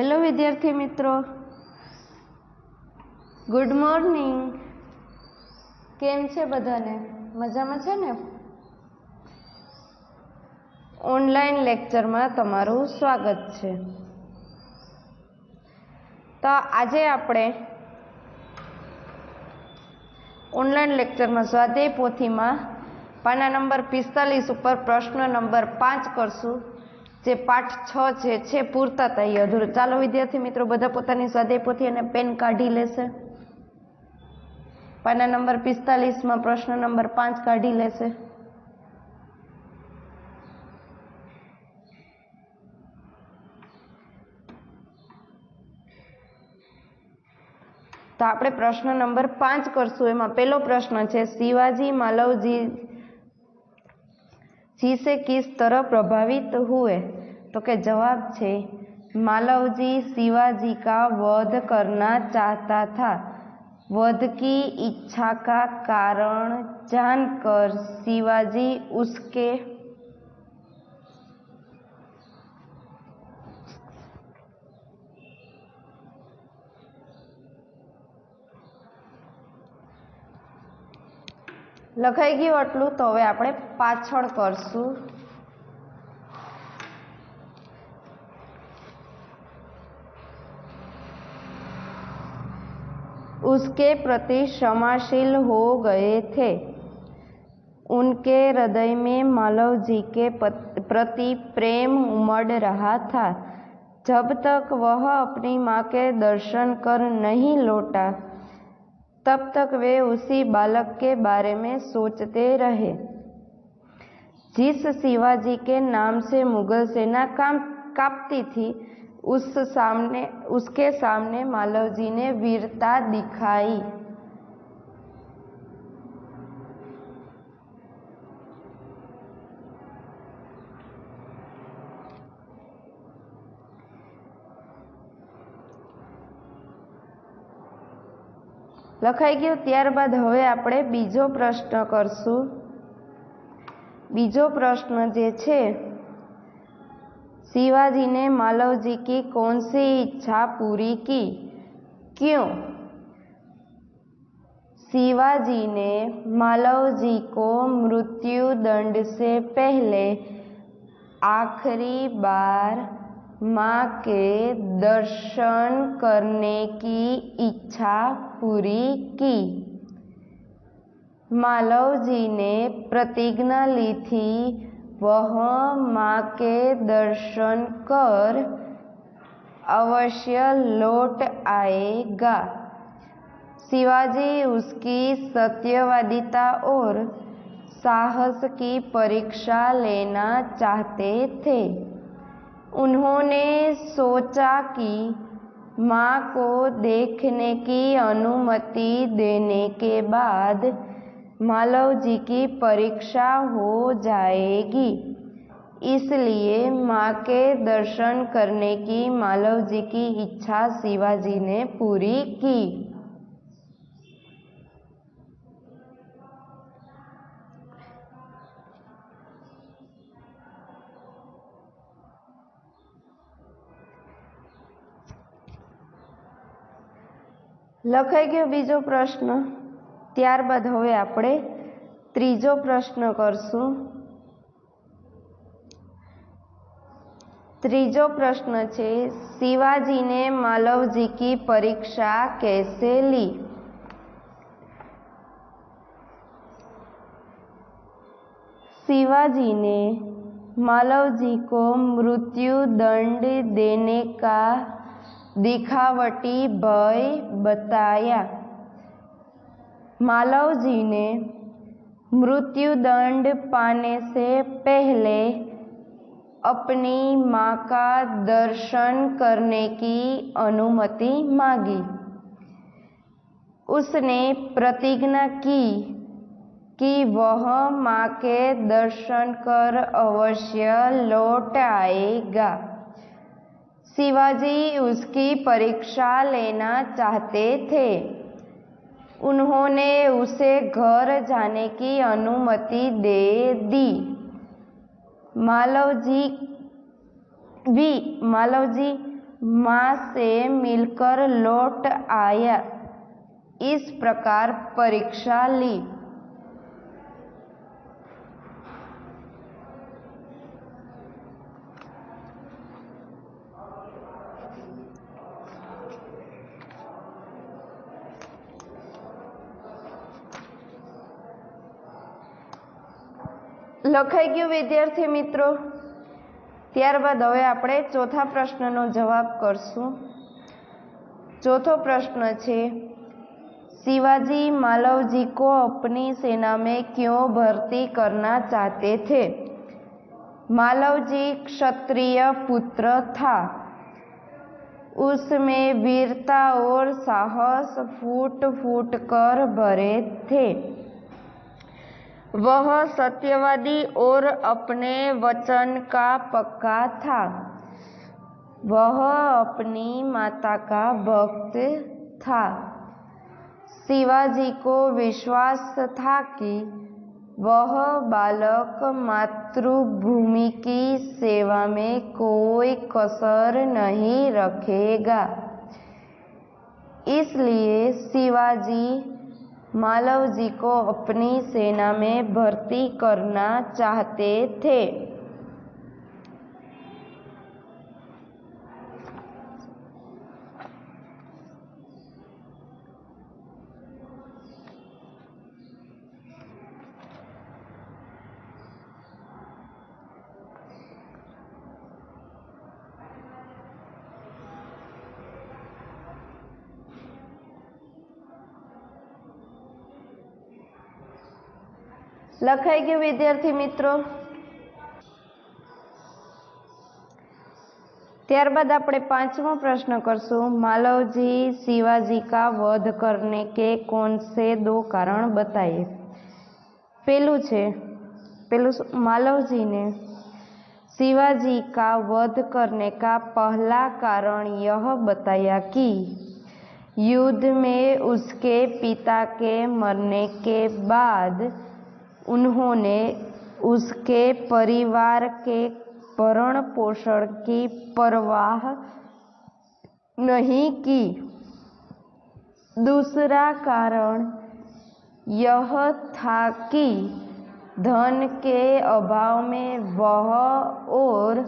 Hello विद्यार्थी मित्रों, good morning. केम छे बधाने? मजामां छे ने? ऑनलाइन लेक्चर में तमारुं स्वागत छे। तो आजे आपणे ऑनलाइन लेक्चर में स्वाध्याय पोथी में पाना नंबर 45 पर प्रश्न नंबर 5 करशुं, जे पाठ 6 छे पूरता थई अधूरो। चालो विद्यार्थी मित्रों बधा पोतानी स्वाध्याय पोथी अने पेन काढी लेशे। पाना नंबर 45 में प्रश्न नंबर 5 काढी लेशे। तो आपणे प्रश्न नंबर 5 करशुं। एमां पहेलो प्रश्न छे, शिवाजी मालवजी जी से किस तरह प्रभावित हुए? तो के जवाब छे मालवजी शिवाजी का वध करना चाहता था। वध की इच्छा का कारण जानकर शिवाजी उसके लखाई गयुं आटलुं। तो हवे आपणे पाछळ करशुं। उसके प्रति क्षमाशील हो गए थे। उनके हृदय में मालव जी के प्रति प्रेम उमड़ रहा था। जब तक वह अपनी माँ के दर्शन कर नहीं लौटा तब तक वे उसी बालक के बारे में सोचते रहे जिस शिवाजी के नाम से मुगल सेना कांपती थी। उसके सामने मालवजी ने वीरता दिखाई। लखाई गयुं। त्यारबाद हवे आपणे बीजो प्रश्न करशुं। बीजो प्रश्न जे छे, शिवाजी ने मालवजी की कौन सी इच्छा पूरी की? क्यों? शिवाजी ने मालवजी को मृत्यु दंड से पहले आखिरी बार माँ के दर्शन करने की इच्छा पूरी की। मालवजी ने प्रतिज्ञा ली थी वह माँ के दर्शन कर अवश्य लौट आएगा। शिवाजी उसकी सत्यवादिता और साहस की परीक्षा लेना चाहते थे। उन्होंने सोचा कि माँ को देखने की अनुमति देने के बाद मालवजी की परीक्षा हो जाएगी, इसलिए माँ के दर्शन करने की मालवजी की इच्छा शिवाजी ने पूरी की। लखाई गयो बीजो प्रश्न। त्यारबाद हवे आपणे त्रीजो प्रश्न करशुं। त्रीजो प्रश्न छे, शिवाजी ने मालवजी की परीक्षा कैसे ली? शिवाजी ने मालवजी को मृत्यु दंड देने का दिखावटी भय बताया। मालवजी ने मृत्यु दंड पाने से पहले अपनी माँ का दर्शन करने की अनुमति मांगी। उसने प्रतिज्ञा की कि वह माँ के दर्शन कर अवश्य लौट आएगा। शिवाजी उसकी परीक्षा लेना चाहते थे। उन्होंने उसे घर जाने की अनुमति दे दी। मालवजी माँ से मिलकर लौट आया। इस प्रकार परीक्षा ली। લખાઈ ગયું વિદ્યાર્થી મિત્રો। ત્યારબાદ હવે આપણે ચોથા પ્રશ્નનો જવાબ કરશું। चौथो प्रश्न है, शिवाजी मालवजी को अपनी सेना में क्यों भर्ती करना चाहते थे? मालवजी क्षत्रिय पुत्र था। उसमें वीरता और साहस फूट फूट कर भरे थे। वह सत्यवादी और अपने वचन का पक्का था। वह अपनी माता का भक्त था। शिवाजी को विश्वास था कि वह बालक मातृभूमि की सेवा में कोई कसर नहीं रखेगा। इसलिए शिवाजी मालवजी को अपनी सेना में भर्ती करना चाहते थे। लखाई गયું विद्यार्थी मित्रों। ત્યારબાદ આપણે પાંચમો પ્રશ્ન કરશું। मालवजी शिवाजी का वध करने के कौन से दो कारण बताइए। पेलू मालवजी ने शिवाजी का वध करने का पहला कारण यह बताया कि युद्ध में उसके पिता के मरने के बाद उन्होंने उसके परिवार के भरण पोषण की परवाह नहीं की। दूसरा कारण यह था कि धन के अभाव में वह और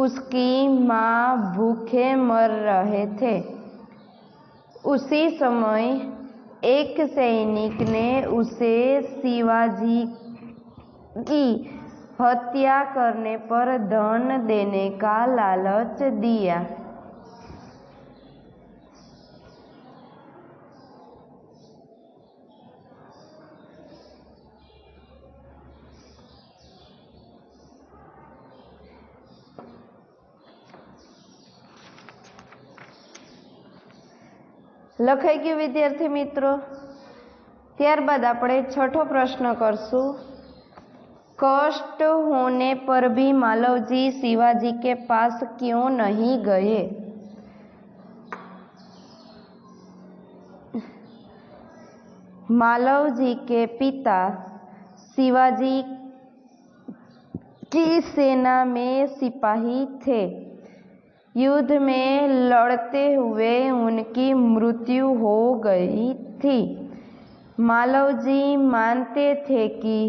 उसकी माँ भूखे मर रहे थे। उसी समय एक सैनिक ने उसे शिवाजी की हत्या करने पर धन देने का लालच दिया। लखाई गયું विद्यार्थी मित्रों। ત્યારબાદ આપણે છઠ્ઠો પ્રશ્ન કરશું। कष्ट होने पर भी मालवजी शिवाजी के पास क्यों नहीं गए? मालवजी के पिता शिवाजी की सेना में सिपाही थे। युद्ध में लड़ते हुए उनकी मृत्यु हो गई थी। मालवजी मानते थे कि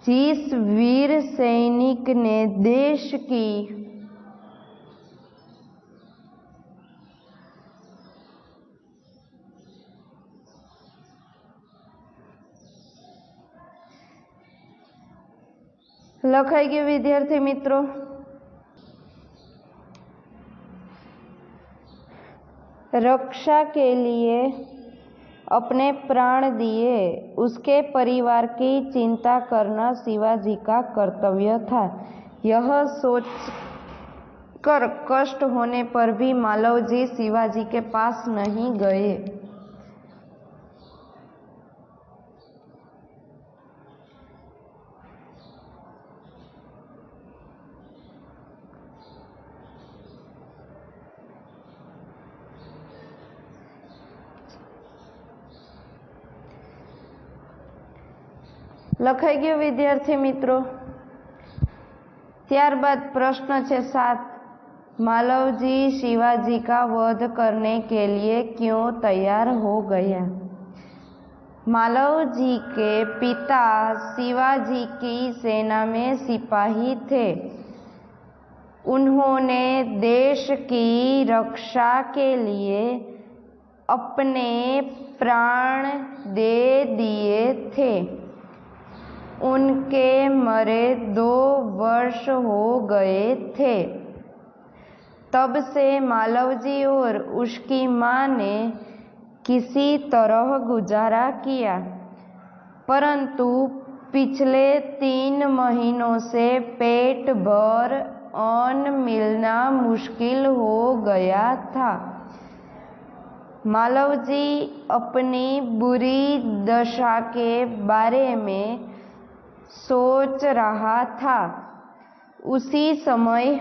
जिस वीर सैनिक ने देश की लखाई गયું विद्यार्थी मित्रों। रक्षा के लिए अपने प्राण दिए, उसके परिवार की चिंता करना शिवाजी का कर्तव्य था। यह सोच कर कष्ट होने पर भी मालवजी शिवाजी के पास नहीं गए। लखाई गયું विद्यार्थी मित्रों। ત્યારબાદ પ્રશ્ન છે 7। मालवजी शिवाजी का वध करने के लिए क्यों तैयार हो गया? मालवजी के पिता शिवाजी की सेना में सिपाही थे। उन्होंने देश की रक्षा के लिए अपने प्राण दे दिए थे। उनके मरे 2 वर्ष हो गए थे। तब से मालवजी और उसकी माँ ने किसी तरह गुजारा किया, परंतु पिछले 3 महीनों से पेट भर अन्न मिलना मुश्किल हो गया था। मालवजी अपनी बुरी दशा के बारे में सोच रहा था। उसी समय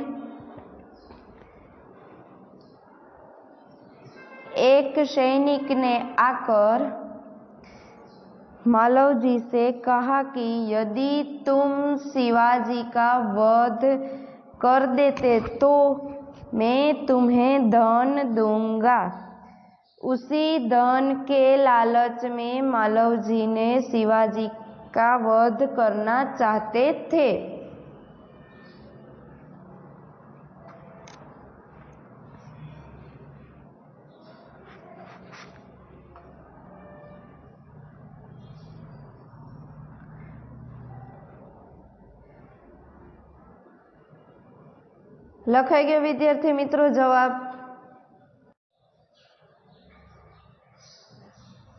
एक सैनिक ने आकर मालवजी से कहा कि यदि तुम शिवाजी का वध कर देते तो मैं तुम्हें धन दूंगा। उसी धन के लालच में मालवजी ने शिवाजी का वध करना चाहते थे। લખાઈ ગયો વિદ્યાર્થી મિત્રો જવાબ?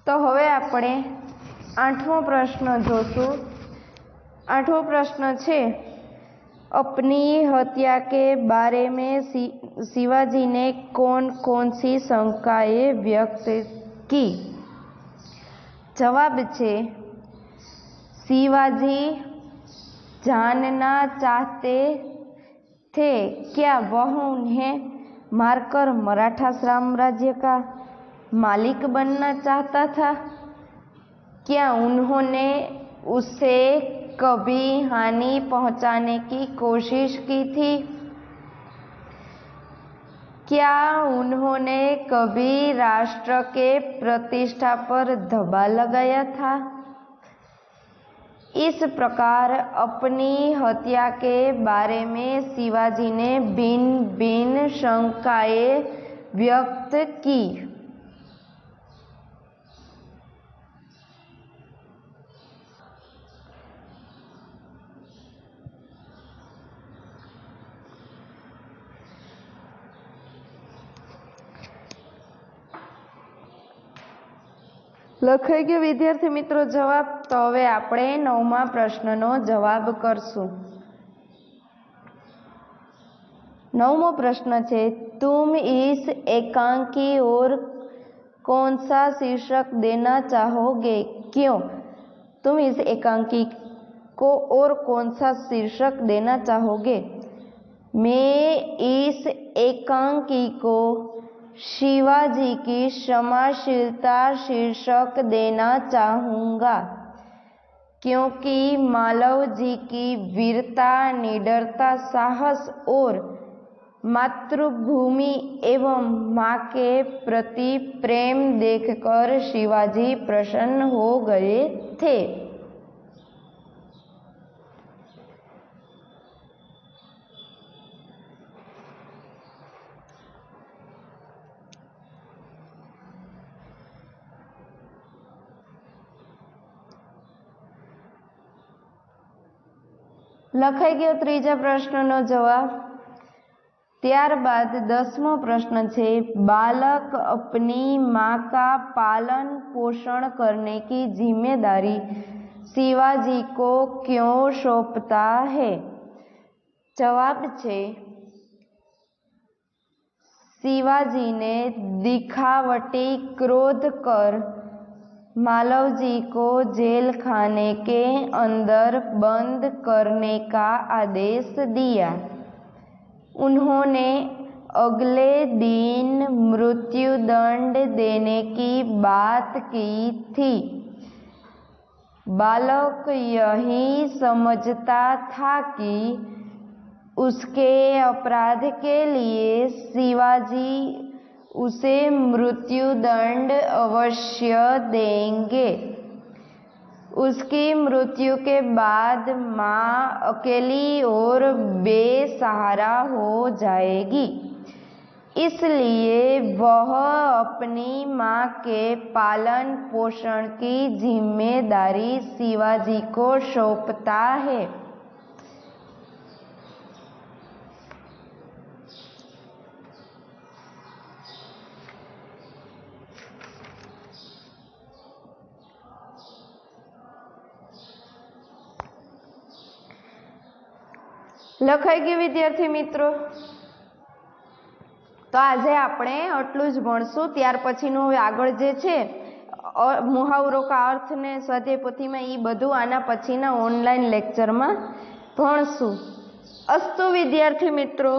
તો હવે આપણે 8મો પ્રશ્ન જોશું। 8મો પ્રશ્ન છે, अपनी हत्या के बारे में शिवाजी ने कौन कौन सी शंकाएं व्यक्त की? जवाब છે शिवाजी जानना चाहते थे क्या वह उन्हें मारकर मराठा साम्राज्य का मालिक बनना चाहता था? क्या उन्होंने उसे कभी हानि पहुंचाने की कोशिश की थी? क्या उन्होंने कभी राष्ट्र के प्रतिष्ठा पर धब्बा लगाया था? इस प्रकार अपनी हत्या के बारे में शिवाजी ने भिन्न भिन्न शंकाएं व्यक्त की। લખાઈ ગયો વિદ્યાર્થી મિત્રો જવાબ? તો હવે આપણે 9મા પ્રશ્નનો જવાબ કરશું। 9મો પ્રશ્ન છે, तुम इस एकांकी और कौन सा शीर्षक देना चाहोगे? क्यों? तुम इस एकांकी को और कौन सा शीर्षक देना चाहोगे? मैं इस एकांकी को शिवाजी की क्षमाशीलता शीर्षक देना चाहूँगा, क्योंकि मालवजी की वीरता, निडरता, साहस और मातृभूमि एवं माँ के प्रति प्रेम देखकर शिवाजी प्रसन्न हो गए थे। લખાઈ ગયો ત્રીજા પ્રશ્નનો જવાબ। ત્યારબાદ 10મો પ્રશ્ન છે, बालक अपनी माँ का पालन पोषण करने की जिम्मेदारी शिवाजी को क्यों सौंपता है? जवाब છે शिवाजी ने दिखावटी क्रोध कर मालवजी को जेल खाने के अंदर बंद करने का आदेश दिया। उन्होंने अगले दिन मृत्युदंड देने की बात की थी। बालक यही समझता था कि उसके अपराध के लिए शिवाजी उसे मृत्युदंड अवश्य देंगे। उसकी मृत्यु के बाद माँ अकेली और बेसहारा हो जाएगी, इसलिए वह अपनी माँ के पालन पोषण की जिम्मेदारी शिवाजी को सौंपता है। લખાઈ ગઈ વિદ્યાર્થી મિત્રો? તો આજે આપણે આટલું જ ભણશું। ત્યાર પછીનું આગળ જે છે મુહાવરો કા અર્થ ને સ્વાધ્યાય પોથીમાં એ બધું આના પછીના ઓનલાઈન લેક્ચરમાં ભણશું। અસ્તુ વિદ્યાર્થી મિત્રો।